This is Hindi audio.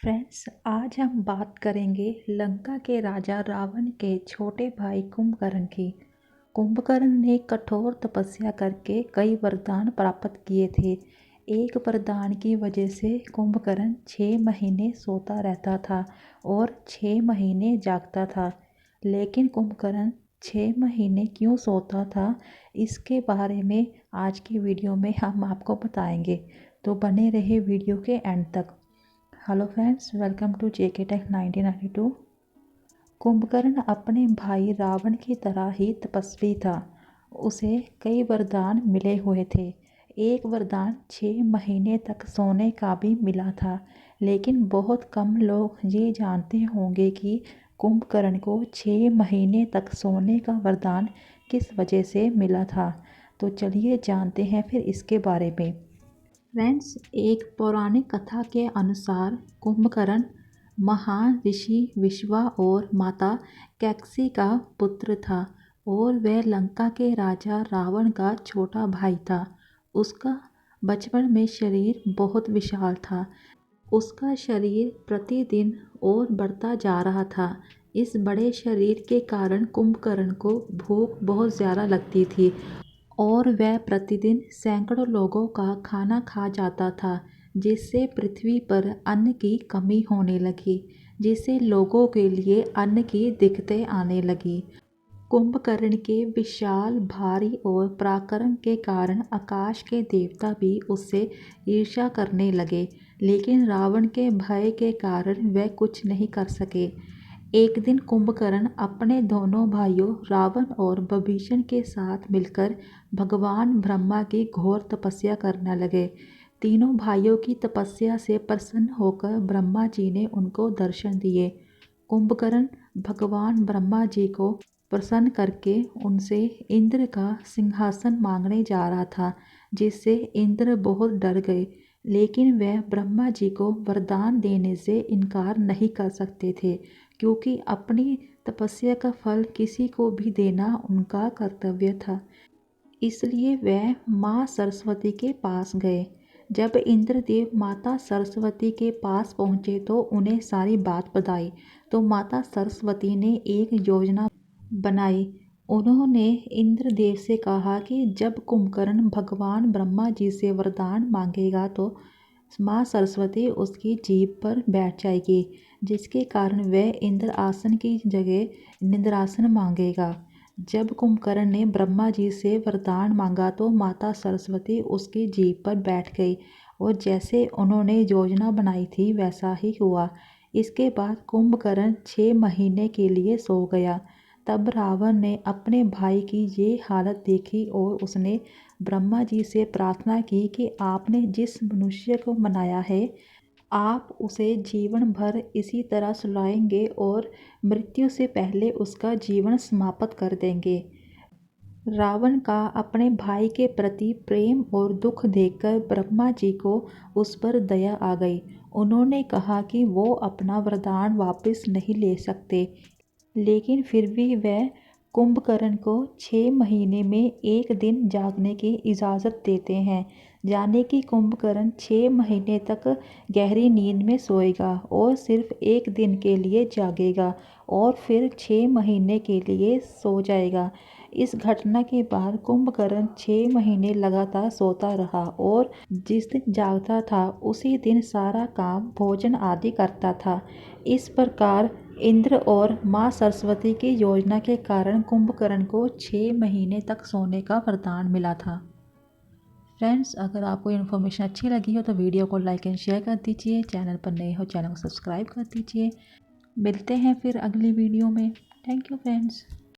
फ्रेंड्स, आज हम बात करेंगे लंका के राजा रावण के छोटे भाई कुंभकर्ण की। कुंभकर्ण ने कठोर तपस्या करके कई वरदान प्राप्त किए थे। एक वरदान की वजह से कुंभकर्ण 6 महीने सोता रहता था और 6 महीने जागता था। लेकिन कुंभकर्ण 6 महीने क्यों सोता था, इसके बारे में आज की वीडियो में हम आपको बताएंगे, तो बने रहे वीडियो के एंड तक। Hello friends, welcome to JK tech 1992। Kumbhakarna अपने भाई रावण की तरह ही तपस्वी था। उसे कई वरदान मिले हुए थे। एक वरदान 6 महीने तक सोने का भी मिला था। लेकिन बहुत कम लोग ये जानते होंगे कि कुंभकर्ण को 6 महीने तक सोने का वरदान किस वजह से मिला था। तो चलिए जानते हैं फिर इसके बारे में। फ्रेंड्स, एक पौराणिक कथा के अनुसार कुंभकर्ण महान ऋषि विश्वा और माता कैकसी का पुत्र था और वह लंका के राजा रावण का छोटा भाई था। उसका बचपन में शरीर बहुत विशाल था। उसका शरीर प्रतिदिन और बढ़ता जा रहा था। इस बड़े शरीर के कारण कुंभकर्ण को भूख बहुत ज़्यादा लगती थी और वह प्रतिदिन सैकड़ों लोगों का खाना खा जाता था, जिससे पृथ्वी पर अन्न की कमी होने लगी, जिससे लोगों के लिए अन्न की दिक्कतें आने लगी। कुंभकर्ण के विशाल, भारी और पराक्रम के कारण आकाश के देवता भी उससे ईर्ष्या करने लगे, लेकिन रावण के भय के कारण वह कुछ नहीं कर सके। एक दिन कुंभकर्ण अपने दोनों भाइयों रावण और विभीषण के साथ मिलकर भगवान ब्रह्मा की घोर तपस्या करने लगे। तीनों भाइयों की तपस्या से प्रसन्न होकर ब्रह्मा जी ने उनको दर्शन दिए। कुंभकर्ण भगवान ब्रह्मा जी को प्रसन्न करके उनसे इंद्र का सिंहासन मांगने जा रहा था, जिससे इंद्र बहुत डर गए। लेकिन वह ब्रह्मा जी को वरदान देने से इनकार नहीं कर सकते थे, क्योंकि अपनी तपस्या का फल किसी को भी देना उनका कर्तव्य था। इसलिए वह माँ सरस्वती के पास गए। जब इंद्रदेव माता सरस्वती के पास पहुँचे तो उन्हें सारी बात बताई। तो माता सरस्वती ने एक योजना बनाई। उन्होंने इंद्रदेव से कहा कि जब कुंभकर्ण भगवान ब्रह्मा जी से वरदान मांगेगा तो माँ सरस्वती उसकी जीभ पर बैठ जाएगी, जिसके कारण वह इंद्र आसन की जगह निंद्रासन मांगेगा। जब कुंभकर्ण ने ब्रह्मा जी से वरदान मांगा तो माता सरस्वती उसकी जीभ पर बैठ गई और जैसे उन्होंने योजना बनाई थी वैसा ही हुआ। इसके बाद कुंभकर्ण 6 महीने के लिए सो गया। तब रावण ने अपने भाई की ये हालत देखी और उसने ब्रह्मा जी से प्रार्थना की कि आपने जिस मनुष्य को बनाया है, आप उसे जीवन भर इसी तरह सुलाएंगे और मृत्यु से पहले उसका जीवन समाप्त कर देंगे। रावण का अपने भाई के प्रति प्रेम और दुख देखकर ब्रह्मा जी को उस पर दया आ गई। उन्होंने कहा कि वो अपना वरदान वापस नहीं ले सकते, लेकिन फिर भी वह कुंभकर्ण को 6 महीने में एक दिन जागने की इजाज़त देते हैं। यानी कि कुंभकर्ण 6 महीने तक गहरी नींद में सोएगा और सिर्फ एक दिन के लिए जागेगा और फिर 6 महीने के लिए सो जाएगा। इस घटना के बाद कुंभकर्ण 6 महीने लगातार सोता रहा और जिस दिन जागता था उसी दिन सारा काम, भोजन आदि करता था। इस प्रकार इंद्र और माँ सरस्वती की योजना के कारण कुंभकर्ण को 6 महीने तक सोने का वरदान मिला था। फ्रेंड्स, अगर आपको इन्फॉर्मेशन अच्छी लगी हो तो वीडियो को लाइक एंड शेयर कर दीजिए। चैनल पर नए हो चैनल को सब्सक्राइब कर दीजिए। मिलते हैं फिर अगली वीडियो में। Thank you friends.